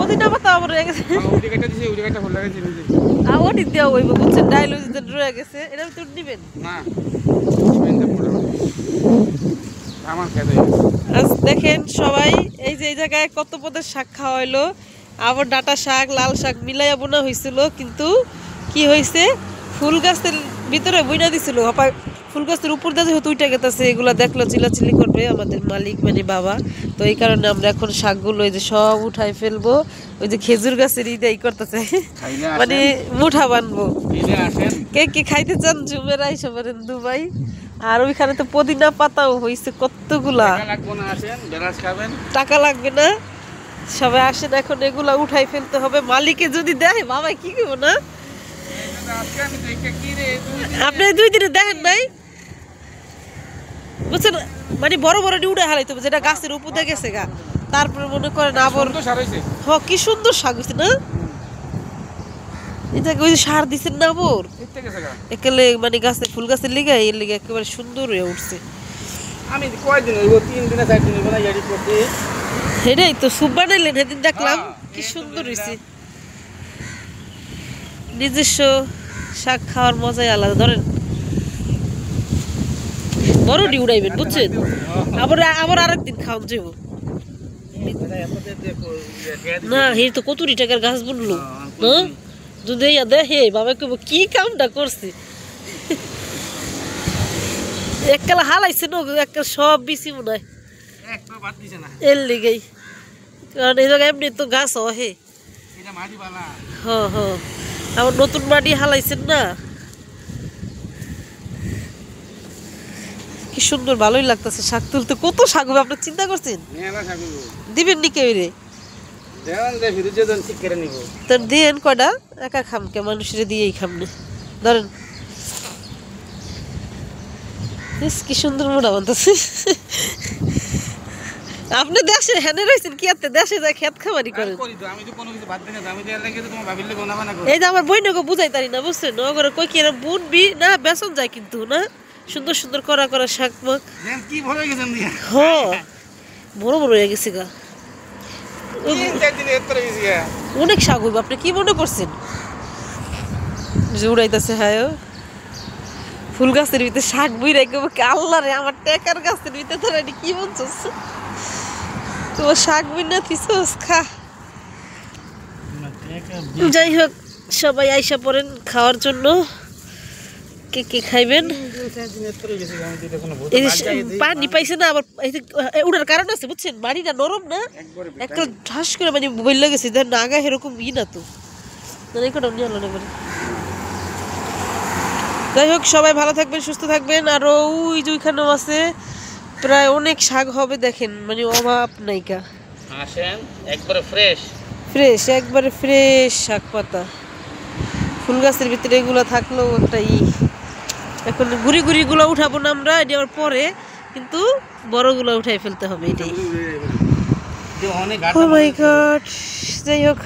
পুদিনা পাতা আবার রয়ে গেছে ওই জায়গাটা দিছে ওই জায়গাটা ফুল লাগাইছি নিজে ওটি দেওয়া হইব বুঝছেন ডাইলজিতে রয়ে গেছে এটা তুই দিবেন না পেনটা পুরো আমার খেতে আজ দেখেন সবাই এই যে এই জায়গায় কত পদের শাক খাওয়া হইলো আবার ডাটা শাক লাল শাক মিলাইয়া বোনা হয়েছিল কিন্তু কি হয়েছে ফুল গাছের ভিতরে বইনা দিছিল ফুল গাছের উপর দিয়ে যেহেতু উইটা গেছে এগুলো দেখলো চিলাচিলি করবে আমাদের মালিক মানে বাবা তো এই কারণে আমরা এখন শাকগুলো এই যে সব উঠাই ফেলবো ওই যে খেজুর গাছের ইদাই করতেছে মানে মুঠা বানবো কে কি খাইতে চান জুমেরা এসে পারেন দুবাই আর ওইখানে তো পুদিনা পাতাও হয়েছে কতগুলা টাকা লাগবে না সবাই আসেন এখন এগুলা উঠাই ফেলতে হবে মালিকে যদি দেয় বাবা কি করবো না আপনি 2 দিনে দেখেন নাই বুঝছেন মানে বড় বড় উড়ে হারাইতে হবে যেটা গাছের উপর দিয়ে গেছে গা তারপরে মনে করেন আবার কি সুন্দর শাক হয়েছে না এটা ওই সার দিচ্ছেন না আবার একেলে মানে গাছের ফুল গাছের লিগা এর লিগা একেবারে সুন্দর হয়ে উঠছে আমি কয়দিন হইব 3 দিনে 4 দিন হইব না এডি করতে এটাই তো সুপ বানাইলেন সেদিন দেখলাম কি সুন্দর হয়েছে নিজস্ব শাক খাওয়ার মজাই আলাদা ধরেন বড়ডি উড়াইবেন বুঝছেন আবার আরেকদিন খাওয়ান যাবো না হে তো কত টাকার গাছ বুনলো না যদি দেখে বাবা কব কি কামটা করছে এককালা হালাইছে না একটা সব বেশি মনে হয় এর লিগেই কারণ এই জায়গায় এমনি তো গাছ হয় আবার নতুন মাটি হালাইছেন না কি সুন্দর ভালোই লাগতেছে শাক তুলতে কত শাক হবে আপনি চিন্তা করছেন দিবেন নি কেউ রে তোর দিয়েন কয়টা একা খামকে মানুষের দিয়েই খামনে ধরেন কি সুন্দর মোটা বানতেছে আপনি দেশে হেনে রয়েছেন কি আপনি দেশে যায় খেত খামারি করেন এই যে আমার বইনকে বুঝাই তারি না বুঝছেন ওগরে কই কি বুনবি না বেসন যায় কিন্তু না সুন্দর সুন্দর করা করা শাক মাক কি ভরে গেছেন বড় বড় হয়ে গেছে গা অনেক শাক হইব আপনি কি মনে করছেন যে উড়াইতেছে হ্যাঁ ফুল গাছের ভিতরে শাক বই রেখে আল্লাহ রে আমার টেকার গাছের ভিতরে তোরা কি বলছিস তোমার শাক বই না থিস খা যাই হোক সবাই আইসা পড়েন খাওয়ার জন্য কে কে খাইবেন পানি পাইছে না আবার উড়ার কারণ আছে বুঝছেন মাটিটা নরম না একটা ঠাস করে মানে বইলে গেছে নাগা এরকম ই না তো যাই হোক সবাই ভালো থাকবেন সুস্থ থাকবেন আর ওই যে ওইখানেও আছে প্রায় অনেক শাক হবে দেখেন মানে অভাব নাইকা আসেন একবারে ফ্রেশ ফ্রেশ একবারে ফ্রেশ শাক পাতা ফুল গাছের ভিতরে এগুলো থাকলেও একটা এখন গুড়ি গুড়িগুলো উঠাবো না আমরা এটার পরে কিন্তু বড়গুলো উঠাই ফেলতে হবে এটাই ও মাই গড যাই হোক